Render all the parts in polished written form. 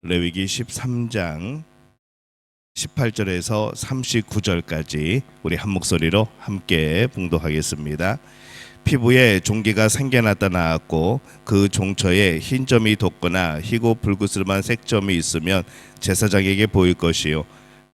레위기 13장 18절에서 39절까지 우리 한 목소리로 함께 봉독하겠습니다. 피부에 종기가 생겨났다 나았고 그 종처에 흰 점이 돋거나 희고 불그스름한 색점이 있으면 제사장에게 보일 것이요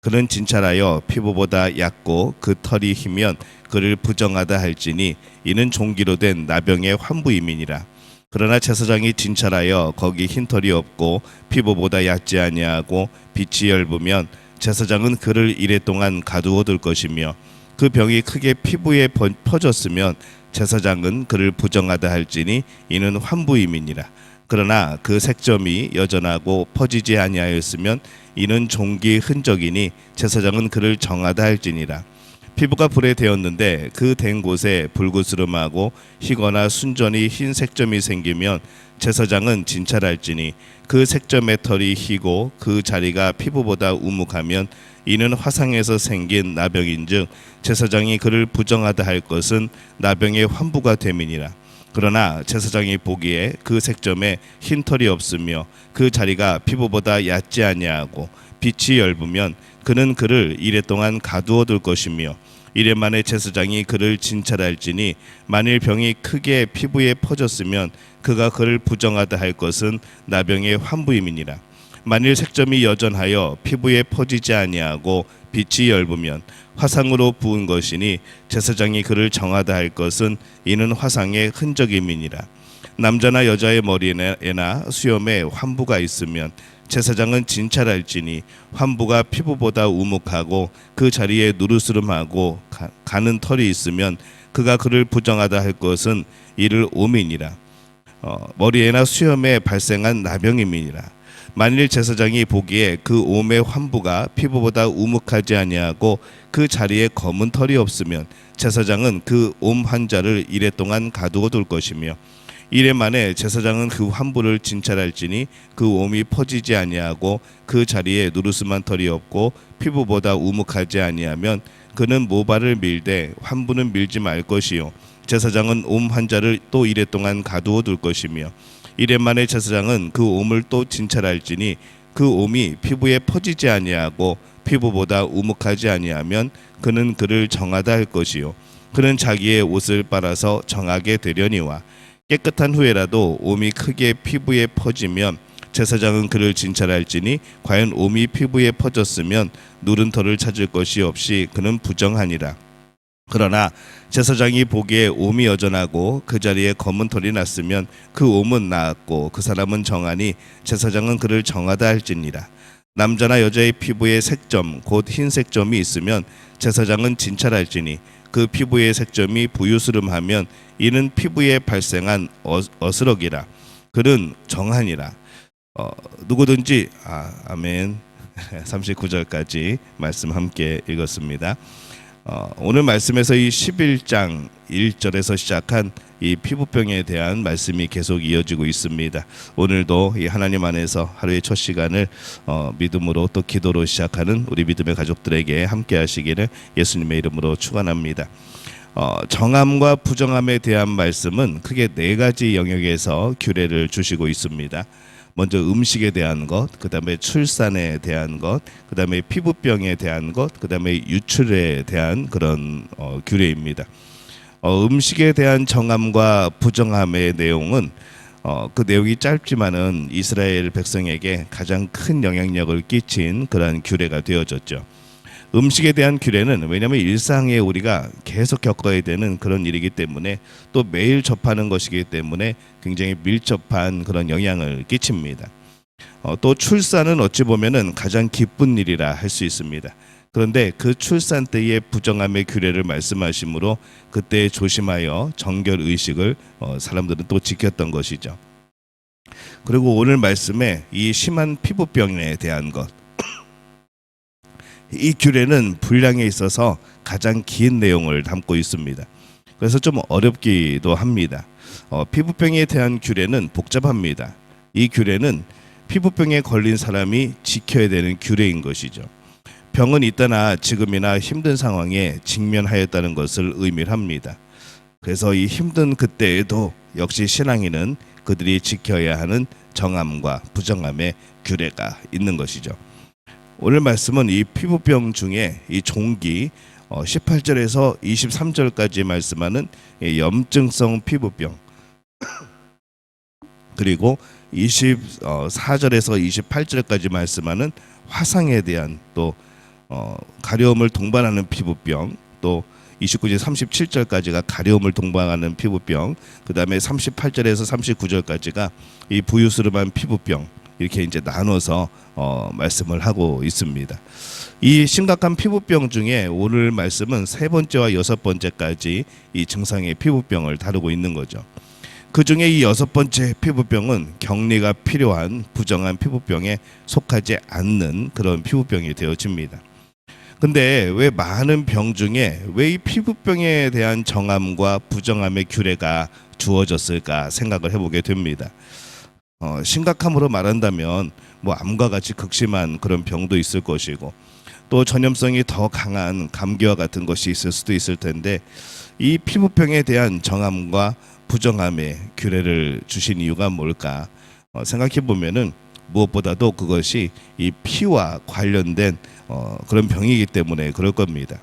그는 진찰하여 피부보다 얕고 그 털이 희면 그를 부정하다 할지니 이는 종기로 된 나병의 환부임이니라. 그러나 제사장이 진찰하여 거기 흰 털이 없고 피부보다 얕지 아니하고 빛이 엷으면 제사장은 그를 이레 동안 가두어 둘 것이며 그 병이 크게 피부에 퍼졌으면 제사장은 그를 부정하다 할지니 이는 환부임이니라. 그러나 그 색점이 여전하고 퍼지지 아니하였으면 이는 종기 흔적이니 제사장은 그를 정하다 할지니라. 피부가 불에 데었는데 그 댄 곳에 불그스름하고 희거나 순전히 흰 색점이 생기면 제사장은 진찰할지니 그 색점의 털이 희고 그 자리가 피부보다 우묵하면 이는 화상에서 생긴 나병인즉 제사장이 그를 부정하다 할 것은 나병의 환부가 됨이니라. 그러나 제사장이 보기에 그 색점에 흰 털이 없으며 그 자리가 피부보다 얕지 아니하고 빛이 엷으면 그는 그를 이레 동안 가두어 둘 것이며 이레 만에 제사장이 그를 진찰할지니 만일 병이 크게 피부에 퍼졌으면 그가 그를 부정하다 할 것은 나병의 환부임이니라. 만일 색점이 여전하여 피부에 퍼지지 아니하고 빛이 엷으면 화상으로 부은 것이니 제사장이 그를 정하다 할 것은 이는 화상의 흔적임이니라. 남자나 여자의 머리에나 수염에 환부가 있으면 제사장은 진찰할지니 환부가 피부보다 우묵하고 그 자리에 누르스름하고 가는 털이 있으면 그가 그를 부정하다 할 것은 이를 오민이라. 머리에나 수염에 발생한 나병임이니라. 만일 제사장이 보기에 그 옴의 환부가 피부보다 우묵하지 아니하고 그 자리에 검은 털이 없으면 제사장은 그 옴 환자를 이레 동안 가두어 둘 것이며 이레 만에 제사장은 그 환부를 진찰할지니 그 옴이 퍼지지 아니하고 그 자리에 누르스만 털이 없고 피부보다 우묵하지 아니하면 그는 모발을 밀되 환부는 밀지 말 것이요 제사장은 옴 환자를 또 이레 동안 가두어 둘 것이며 이레 만에 제사장은 그 옴을 또 진찰할지니 그 옴이 피부에 퍼지지 아니하고 피부보다 우묵하지 아니하면 그는 그를 정하다 할 것이요 그는 자기의 옷을 빨아서 정하게 되려니와 깨끗한 후에라도 옴이 크게 피부에 퍼지면 제사장은 그를 진찰할지니 과연 옴이 피부에 퍼졌으면 누른 털을 찾을 것이 없이 그는 부정하니라. 그러나 제사장이 보기에 옴이 여전하고 그 자리에 검은 털이 났으면 그 옴은 나았고 그 사람은 정하니 제사장은 그를 정하다 할지니라. 남자나 여자의 피부에 색점 곧 흰색 점이 있으면 제사장은 진찰할지니 그 피부의 색점이 부유스름하면 이는 피부에 발생한 어스럭이라. 그는 정하니라. 누구든지 아멘 39절까지 말씀 함께 읽었습니다. 오늘 말씀에서 이 11장 1절에서 시작한 이 피부병에 대한 말씀이 계속 이어지고 있습니다. 오늘도 이 하나님 안에서 하루의 첫 시간을 믿음으로 또 기도로 시작하는 우리 믿음의 가족들에게 함께 하시기를 예수님의 이름으로 축원합니다. 정함과 부정함에 대한 말씀은 크게 네 가지 영역에서 규례를 주시고 있습니다. 먼저 음식에 대한 것, 그 다음에 출산에 대한 것, 그 다음에 피부병에 대한 것, 그 다음에 유출에 대한 그런 규례입니다. 음식에 대한 정함과 부정함의 내용은 그 내용이 짧지만은 이스라엘 백성에게 가장 큰 영향력을 끼친 그러한 규례가 되어졌죠. 음식에 대한 규례는 왜냐하면 일상에 우리가 계속 겪어야 되는 그런 일이기 때문에 또 매일 접하는 것이기 때문에 굉장히 밀접한 그런 영향을 끼칩니다. 또 출산은 어찌 보면은 가장 기쁜 일이라 할 수 있습니다. 그런데 그 출산 때의 부정함의 규례를 말씀하시므로 그때 조심하여 정결 의식을 사람들은 또 지켰던 것이죠. 그리고 오늘 말씀에 이 심한 피부병에 대한 것, 이 규례는 분량에 있어서 가장 긴 내용을 담고 있습니다. 그래서 좀 어렵기도 합니다. 피부병에 대한 규례는 복잡합니다. 이 규례는 피부병에 걸린 사람이 지켜야 되는 규례인 것이죠. 병은 있다나 지금이나 힘든 상황에 직면하였다는 것을 의미합니다. 그래서 이 힘든 그때에도 역시 신앙인은 그들이 지켜야 하는 정함과 부정함의 규례가 있는 것이죠. 오늘 말씀은 이 피부병 중에 이 종기 18절에서 23절까지 말씀하는 염증성 피부병, 그리고 24절에서 28절까지 말씀하는 화상에 대한 또 가려움을 동반하는 피부병, 또 29절 37절까지가 가려움을 동반하는 피부병, 그 다음에 38절에서 39절까지가 이 부유스름한 피부병, 이렇게 이제 나눠서 말씀을 하고 있습니다. 이 심각한 피부병 중에 오늘 말씀은 세 번째와 여섯 번째까지 이 증상의 피부병을 다루고 있는 거죠. 그 중에 이 여섯 번째 피부병은 격리가 필요한 부정한 피부병에 속하지 않는 그런 피부병이 되어집니다. 근데 왜 많은 병 중에 왜 이 피부병에 대한 정함과 부정함의 규례가 주어졌을까 생각을 해보게 됩니다. 심각함으로 말한다면 뭐 암과 같이 극심한 그런 병도 있을 것이고, 또 전염성이 더 강한 감기와 같은 것이 있을 수도 있을 텐데, 이 피부병에 대한 정함과 부정함의 규례를 주신 이유가 뭘까 생각해 보면은 무엇보다도 그것이 이 피와 관련된 그런 병이기 때문에 그럴 겁니다.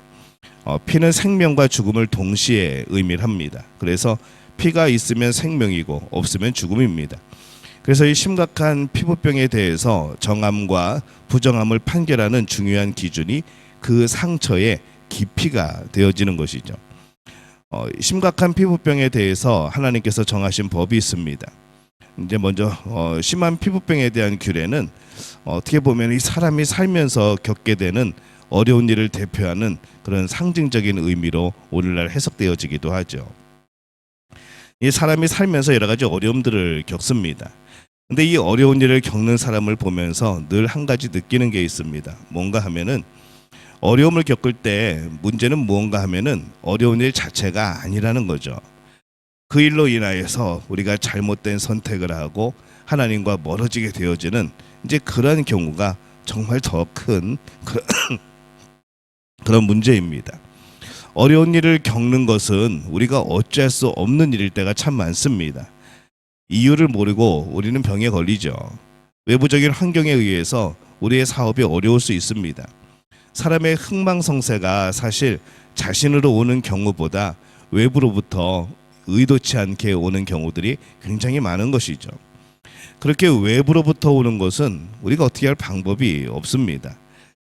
피는 생명과 죽음을 동시에 의미를 합니다. 그래서 피가 있으면 생명이고 없으면 죽음입니다. 그래서 이 심각한 피부병에 대해서 정함과 부정함을 판결하는 중요한 기준이 그 상처의 깊이가 되어지는 것이죠. 심각한 피부병에 대해서 하나님께서 정하신 법이 있습니다. 이제 먼저 심한 피부병에 대한 규례는 어떻게 보면 이 사람이 살면서 겪게 되는 어려운 일을 대표하는 그런 상징적인 의미로 오늘날 해석되어지기도 하죠. 이 사람이 살면서 여러 가지 어려움들을 겪습니다. 근데 이 어려운 일을 겪는 사람을 보면서 늘 한 가지 느끼는 게 있습니다. 뭔가 하면은 어려움을 겪을 때 문제는 무언가 하면은 어려운 일 자체가 아니라는 거죠. 그 일로 인하여서 우리가 잘못된 선택을 하고 하나님과 멀어지게 되어지는 이제 그런 경우가 정말 더 큰 그런 문제입니다. 어려운 일을 겪는 것은 우리가 어찌할 수 없는 일일 때가 참 많습니다. 이유를 모르고 우리는 병에 걸리죠. 외부적인 환경에 의해서 우리의 사업이 어려울 수 있습니다. 사람의 흥망성쇠가 사실 자신으로 오는 경우보다 외부로부터 의도치 않게 오는 경우들이 굉장히 많은 것이죠. 그렇게 외부로부터 오는 것은 우리가 어떻게 할 방법이 없습니다.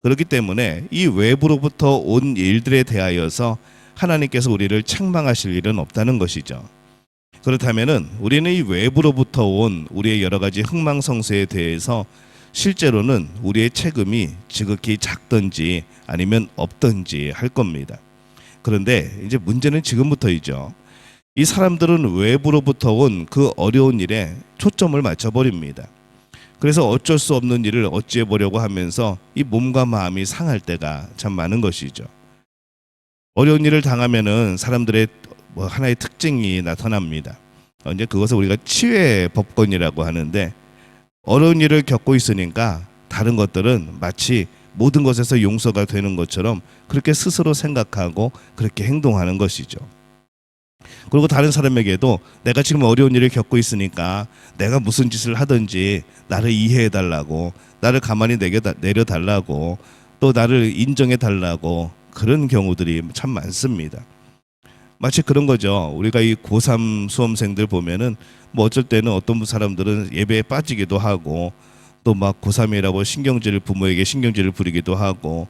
그렇기 때문에 이 외부로부터 온 일들에 대하여서 하나님께서 우리를 책망하실 일은 없다는 것이죠. 그렇다면은 우리는 이 외부로부터 온 우리의 여러 가지 흥망성쇠에 대해서 실제로는 우리의 책임이 지극히 작든지 아니면 없든지 할 겁니다. 그런데 이제 문제는 지금부터이죠. 이 사람들은 외부로부터 온 그 어려운 일에 초점을 맞춰버립니다. 그래서 어쩔 수 없는 일을 어찌해 보려고 하면서 이 몸과 마음이 상할 때가 참 많은 것이죠. 어려운 일을 당하면은 사람들의 하나의 특징이 나타납니다. 이제 그것을 우리가 치외 법권이라고 하는데, 어려운 일을 겪고 있으니까 다른 것들은 마치 모든 것에서 용서가 되는 것처럼 그렇게 스스로 생각하고 그렇게 행동하는 것이죠. 그리고 다른 사람에게도 내가 지금 어려운 일을 겪고 있으니까 내가 무슨 짓을 하든지 나를 이해해 달라고, 나를 가만히 내려 달라고, 또 나를 인정해 달라고, 그런 경우들이 참 많습니다. 마치 그런 거죠. 우리가 이 고3 수험생들 보면은 뭐 어쩔 때는 어떤 사람들은 예배에 빠지기도 하고, 또 막 고3이라고 부모에게 신경질을 부리기도 하고,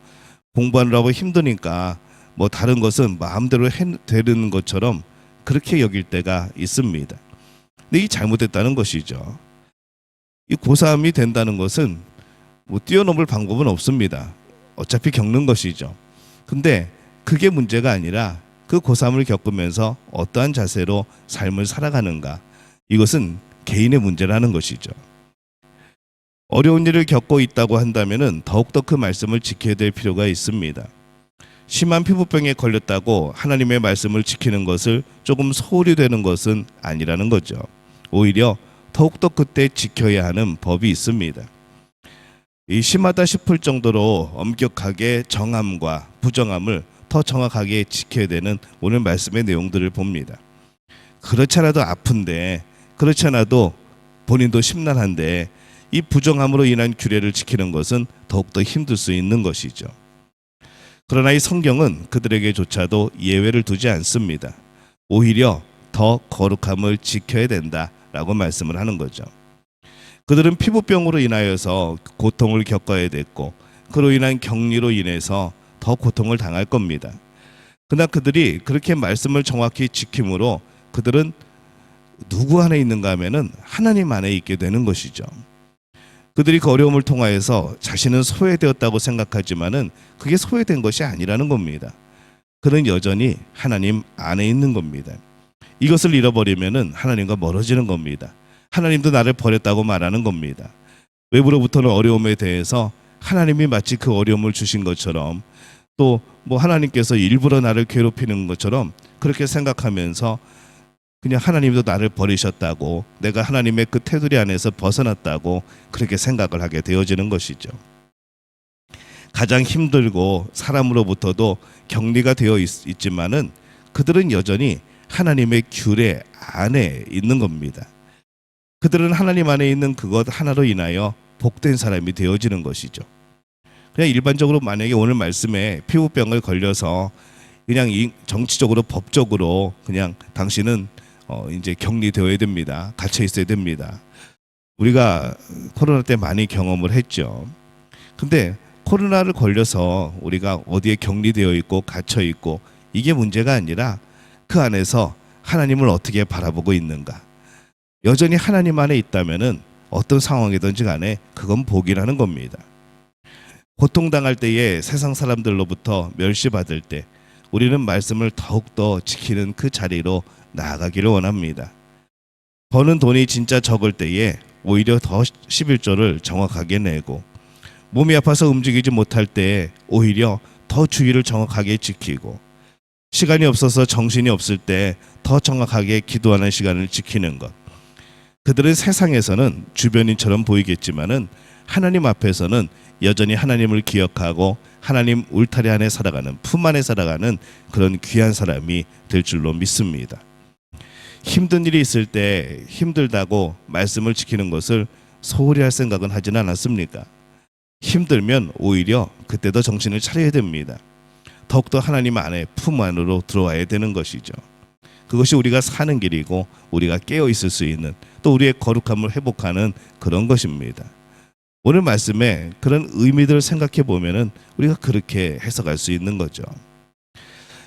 공부하느라고 힘드니까 뭐 다른 것은 마음대로 되는 것처럼 그렇게 여길 때가 있습니다. 근데 이 잘못됐다는 것이죠. 이 고3이 된다는 것은 뭐 뛰어넘을 방법은 없습니다. 어차피 겪는 것이죠. 근데 그게 문제가 아니라 그 고3을 겪으면서 어떠한 자세로 삶을 살아가는가, 이것은 개인의 문제라는 것이죠. 어려운 일을 겪고 있다고 한다면 더욱더 그 말씀을 지켜야 될 필요가 있습니다. 심한 피부병에 걸렸다고 하나님의 말씀을 지키는 것을 조금 소홀히 되는 것은 아니라는 거죠. 오히려 더욱더 그때 지켜야 하는 법이 있습니다. 이 심하다 싶을 정도로 엄격하게 정함과 부정함을 더 정확하게 지켜야 되는 오늘 말씀의 내용들을 봅니다. 그렇지 않아도 아픈데, 그렇지 않아도 본인도 심란한데 이 부정함으로 인한 규례를 지키는 것은 더욱더 힘들 수 있는 것이죠. 그러나 이 성경은 그들에게조차도 예외를 두지 않습니다. 오히려 더 거룩함을 지켜야 된다라고 말씀을 하는 거죠. 그들은 피부병으로 인하여서 고통을 겪어야 됐고 그로 인한 격리로 인해서 더 고통을 당할 겁니다. 그러나 그들이 그렇게 말씀을 정확히 지킴으로 그들은 누구 안에 있는가 하면은 하나님 안에 있게 되는 것이죠. 그들이 그 어려움을 통하여서 자신은 소외되었다고 생각하지만은 그게 소외된 것이 아니라는 겁니다. 그는 여전히 하나님 안에 있는 겁니다. 이것을 잃어버리면은 하나님과 멀어지는 겁니다. 하나님도 나를 버렸다고 말하는 겁니다. 외부로부터는 어려움에 대해서 하나님이 마치 그 어려움을 주신 것처럼 또 뭐 하나님께서 일부러 나를 괴롭히는 것처럼 그렇게 생각하면서 그냥 하나님도 나를 버리셨다고, 내가 하나님의 그 테두리 안에서 벗어났다고 그렇게 생각을 하게 되어지는 것이죠. 가장 힘들고 사람으로부터도 격리가 되어 있지만은 그들은 여전히 하나님의 규례 안에 있는 겁니다. 그들은 하나님 안에 있는 그것 하나로 인하여 복된 사람이 되어지는 것이죠. 그냥 일반적으로 만약에 오늘 말씀에 피부병을 걸려서 그냥 정치적으로 법적으로 그냥 당신은 이제 격리되어야 됩니다. 갇혀 있어야 됩니다. 우리가 코로나 때 많이 경험을 했죠. 근데 코로나를 걸려서 우리가 어디에 격리되어 있고 갇혀 있고 이게 문제가 아니라 그 안에서 하나님을 어떻게 바라보고 있는가. 여전히 하나님 안에 있다면은 어떤 상황이든지 간에 그건 복이라는 겁니다. 고통당할 때에 세상 사람들로부터 멸시받을 때 우리는 말씀을 더욱더 지키는 그 자리로 나아가기를 원합니다. 버는 돈이 진짜 적을 때에 오히려 더 11조를 정확하게 내고 몸이 아파서 움직이지 못할 때에 오히려 더 주의를 정확하게 지키고 시간이 없어서 정신이 없을 때 더 정확하게 기도하는 시간을 지키는 것. 그들은 세상에서는 주변인처럼 보이겠지만은 하나님 앞에서는 여전히 하나님을 기억하고 하나님 울타리 안에 살아가는, 품 안에 살아가는 그런 귀한 사람이 될 줄로 믿습니다. 힘든 일이 있을 때 힘들다고 말씀을 지키는 것을 소홀히 할 생각은 하지는 않았습니까? 힘들면 오히려 그때도 정신을 차려야 됩니다. 더욱더 하나님 안에, 품 안으로 들어와야 되는 것이죠. 그것이 우리가 사는 길이고 우리가 깨어 있을 수 있는, 또 우리의 거룩함을 회복하는 그런 것입니다. 오늘 말씀에 그런 의미들을 생각해 보면은 우리가 그렇게 해석할 수 있는 거죠.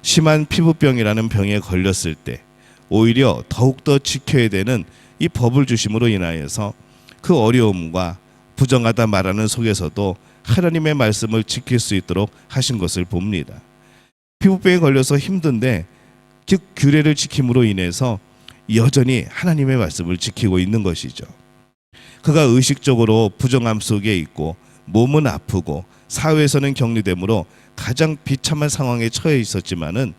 심한 피부병이라는 병에 걸렸을 때 오히려 더욱더 지켜야 되는 이 법을 주심으로 인하여서 그 어려움과 부정하다 말하는 속에서도 하나님의 말씀을 지킬 수 있도록 하신 것을 봅니다. 피부병에 걸려서 힘든데 즉 규례를 지킴으로 인해서 여전히 하나님의 말씀을 지키고 있는 것이죠. 그가 의식적으로 부정함 속에 있고 몸은 아프고 사회에서는 격리되므로 가장 비참한 상황에 처해 있었지만은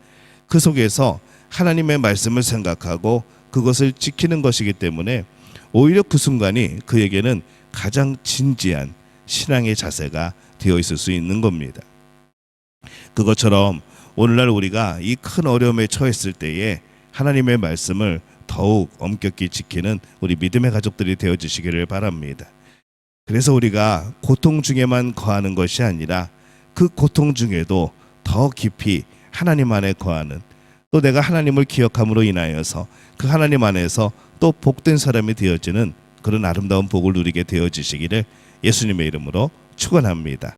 그 속에서 하나님의 말씀을 생각하고 그것을 지키는 것이기 때문에 오히려 그 순간이 그에게는 가장 진지한 신앙의 자세가 되어 있을 수 있는 겁니다. 그것처럼 오늘날 우리가 이 큰 어려움에 처했을 때에 하나님의 말씀을 더욱 엄격히 지키는 우리 믿음의 가족들이 되어주시기를 바랍니다. 그래서 우리가 고통 중에만 거하는 것이 아니라 그 고통 중에도 더 깊이 하나님 안에 거하는, 또 내가 하나님을 기억함으로 인하여서 그 하나님 안에서 또 복된 사람이 되어지는 그런 아름다운 복을 누리게 되어지시기를 예수님의 이름으로 축원합니다.